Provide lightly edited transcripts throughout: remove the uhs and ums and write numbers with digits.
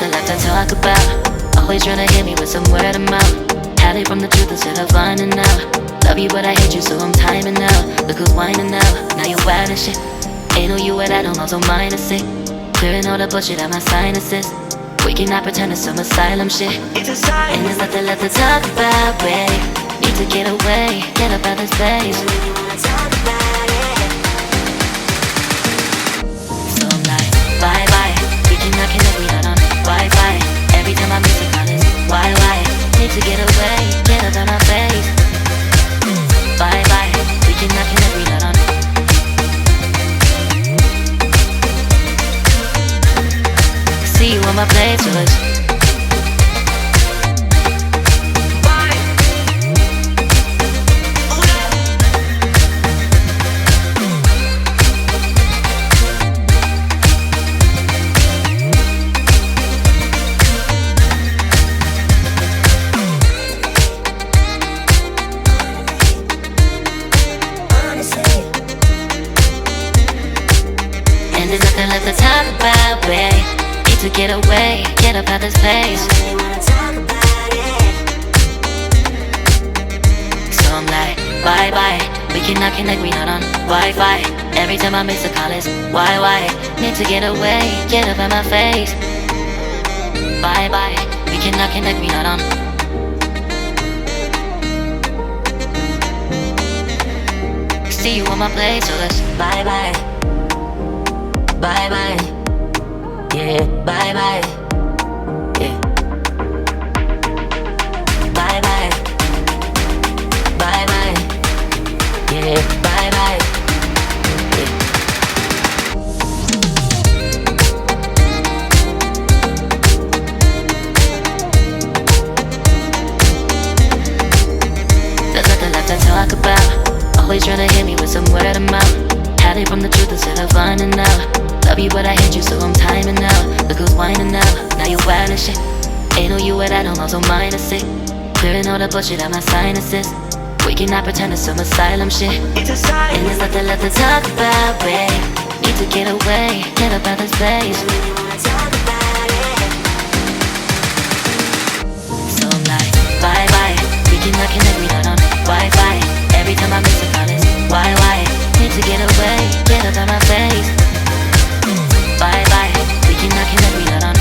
nothing left to talk about. Always trying to hit me with some word of mouth. Hide it from the truth instead of finding out. Love you but I hate you so I'm timing out. Look who's whining now, now you wild and shit. Ain't no you and I don't know, so mine is sick. Clearing all the bullshit out my sinuses. We cannot pretend it's some asylum shit. It's a sign. And there's nothing left to talk about, babe. Need to get away, get up out this place. So I'm like, bye bye. We cannot connect, we not on Wi-Fi. Every time I miss a call it's why? Need to get away, get up out my face. Bye bye. We cannot connect, we not on. See you on my playlist. And there's nothing left to talk about, babe. Need to get away, get up out this place. So I'm like, bye bye. We cannot connect, we not on Wi-Fi. Every time I miss a call it's why? Need to get away, get up out my face. Bye bye. We cannot connect, we not on. See you on my place, so let's bye bye. Bye bye. Yeah, bye bye. Yeah. Bye bye. Bye bye. Yeah, bye bye. Yeah. There's nothing left to talk about. Always trying to hit me with some word of mouth. Hide it from the truth instead of finding out. Love you but I hate you so I'm timing out. Look who's whining now, now you wild and shit. Ain't no you and I don't know, so mine is sick. Clearing all the bullshit out my sinuses. We cannot pretend it's some asylum shit. It's a sign. And there's nothing left to talk about, babe. Need to get away, get up out this place. So I'm like, bye bye. We cannot connect, we not on Wi-Fi. Every time I miss a call it's why? Need to get away, get up out my face. Bye bye, we cannot connect, we not on.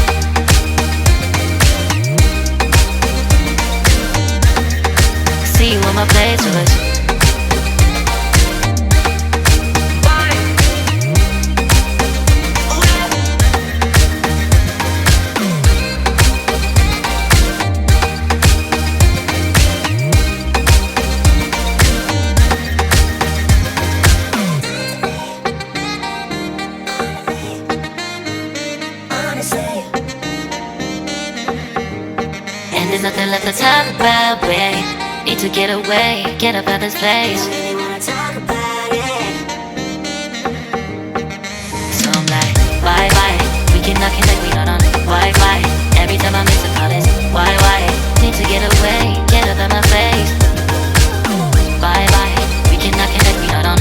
See you on my playlist. And there's nothing left to talk about, babe. Need to get away, get up out this place. So I'm like, bye bye. We cannot connect, we not on Wi-Fi. Every time I miss a call it's why? Need to get away, get up out my face. Bye bye. We cannot connect, we not on.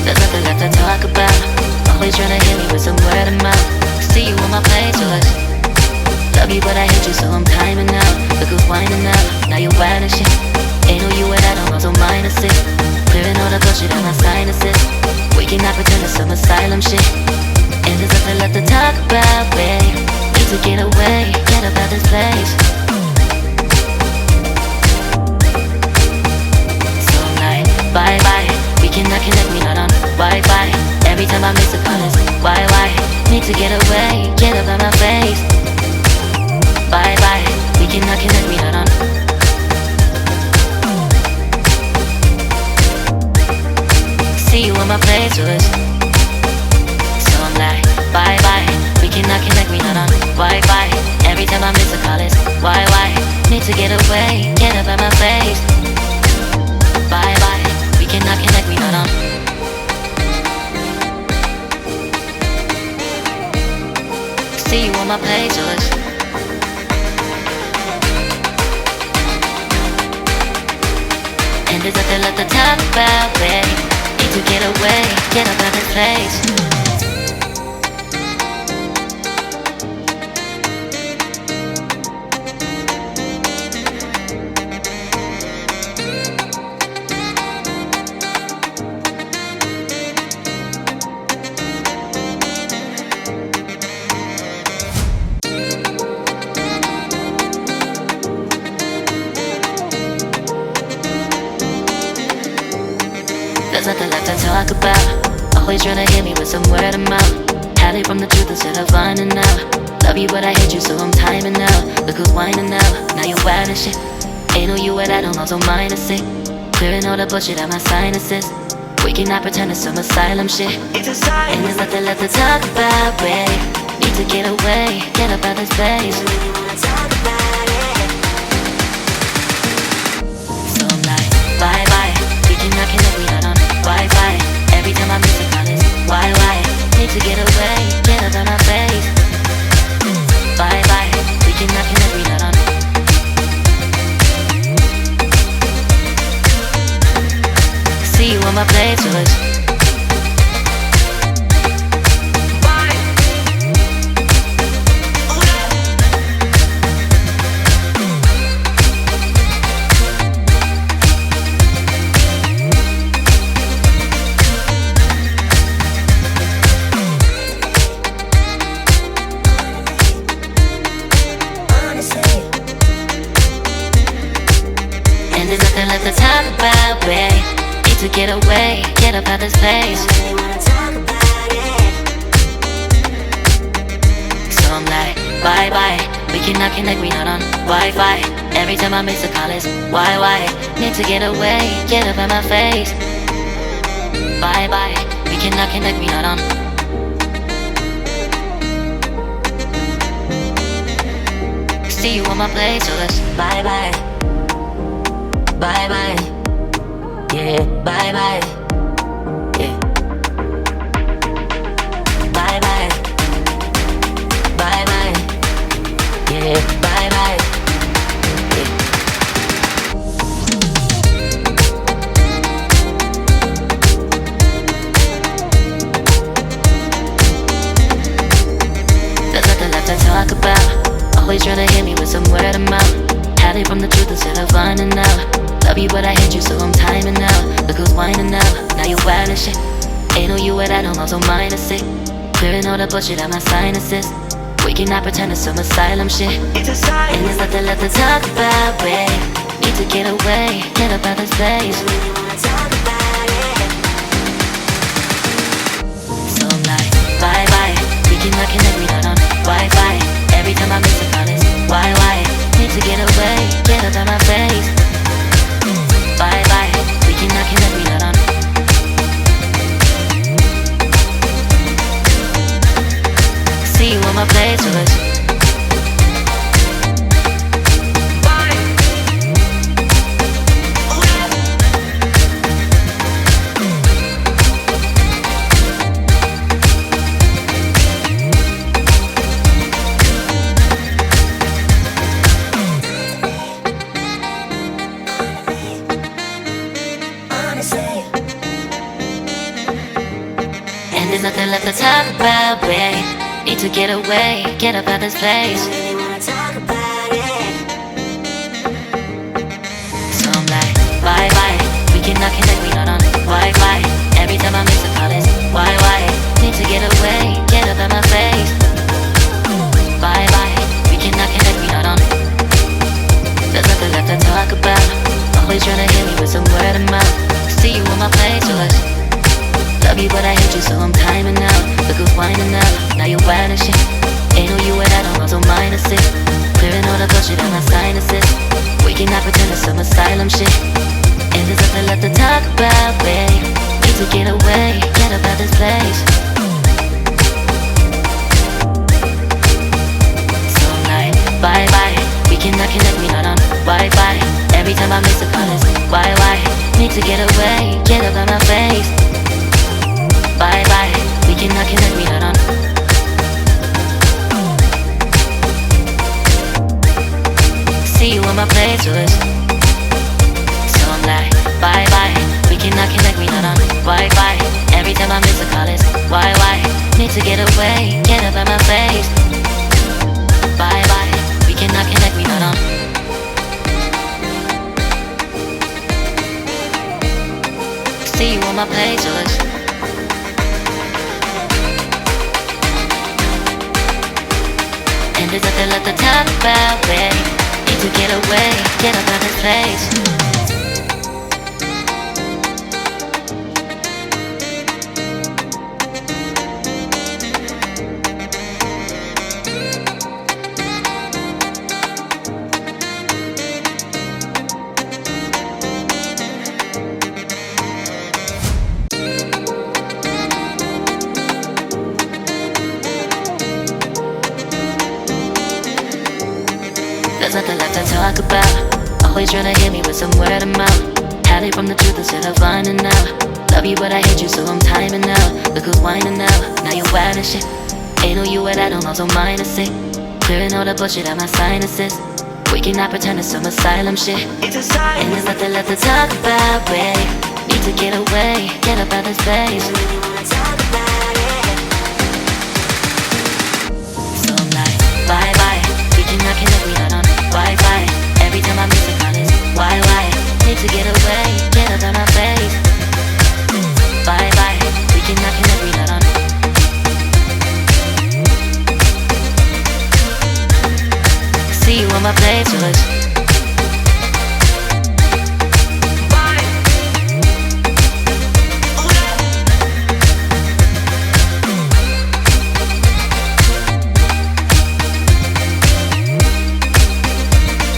There's nothing left to talk about. Always trying to hit me with some word of mouth. See you on my playlist. Love you but I hate you so I'm timing out. Look who's whining now, now you wild and shit. Ain't no you and I don't know, so mine is sick. Clearing all the bullshit out my sinuses. We cannot pretend it's some asylum shit. And there's nothing left to talk about, babe. Need to get away, get up out this place. So I'm like, bye bye. We cannot connect, we not on Wi-Fi. Every time I miss a call it's why? Need to get away, get up out my face. Bye bye, we cannot connect, we not on. See you on my playlist. So I'm like, bye bye, we cannot connect, we not on Wi-Fi. Every time I miss a call it's why? Need to get away, get up out my face. Bye bye, we cannot connect, we not on. See you on my playlist. And there's nothing left to talk about, babe. Need to get away, get up out this place. There's nothing left to talk about. Always trying to hit me with some word of mouth. Hide from the truth instead of finding out. Love you but I hate you so I'm timing out. Look who's whining now, now you wild and shit. Ain't no you at I don't know, so mine is sick. Clearing all the bullshit out my sinuses. We cannot pretend it's some asylum shit. It's a sign. And there's nothing left to talk about, babe. Need to get away, get up out this place. So I'm like, bye bye. We cannot connect, we not on Wi-Fi. Every time I miss a call it's why? Need to get away, get up out my face. Bye bye. We cannot connect, we not on. See you on my playlist. And there's nothing left to talk about, babe. To get away, get up out this place. So I'm like, bye bye. We cannot connect, we not on Wi-Fi. Every time I miss a call it's why? Need to get away, get up out my face. Bye bye. We cannot connect, we not on. See you on my place, so let's bye bye. Bye bye. Yeah, bye bye. Yeah. Bye bye. Bye bye. Yeah, bye bye. Yeah. There's nothing left to talk about. Always trying to hit me with some word of mouth. Hide from the truth instead of finding out. Love you but I hate you so I'm timing out. Look who's whining now, now you wild and shit. Ain't no you at I don't know, so mine is sick. Clearing all the bullshit out my sinuses. We cannot pretend it's some asylum shit. It's a sign. And there's nothing left to talk about, babe. Need to get away, get up out this place. So I'm like, bye bye. We cannot connect, we not on Wi-Fi. Every time I miss a call it's why? Need to get away, get up out my face. Bye bye, we cannot connect, we not on. See you on my playlist. And there's nothing left to talk about, babe. Need to get away, get up out this place. So I'm like, bye bye. We cannot connect, we not on Wi-Fi. Every time I miss a call it's why? Need to get away, get up out my face. Bye bye. We cannot connect, we not on. There's nothing left to talk about. Always trying to hit me with some word of mouth. See you on my playlist. Love you but I hate you so I'm timing out. Look who's whining now, now you wild and shit. Ain't no you at I don't know, so mine is sick. Clearing all the bullshit out my sinuses. We cannot pretend it's some asylum shit. And there's nothing left to talk about, babe. Need to get away, get up out this place. So I'm like, bye bye. We cannot connect, we not on Wi-Fi. Every time I miss a call it's why? Need to get away, get up out my face. Bye bye, we cannot connect, we not on. See you on my playlist. So I'm like, bye bye. We cannot connect, we not on Wi-Fi. Every time I miss a call it's why? Need to get away, get up out my face. Bye bye, we cannot connect, we not on. See you on my playlist. And there's nothing left to talk about, babe. Need to get away, get up out this place. always tryna hit me with some word of mouth. Hide it from the truth instead of finding out. Love you but I hate you so I'm timing out. Look who's whining now, now you're wild and shit. Ain't no you without I'm also minus it. Clearing all the bullshit out my sinuses. We cannot pretend it's some asylum shit. And there's nothing left to talk about, babe. Need to get away, get up out of space. So I'm like, bye bye. We cannot connect, we not on Wi-Fi. Every time I miss a call is why? Need to get away, get up out of face. Bye bye. We cannot connect, we not on. See you on my playlist.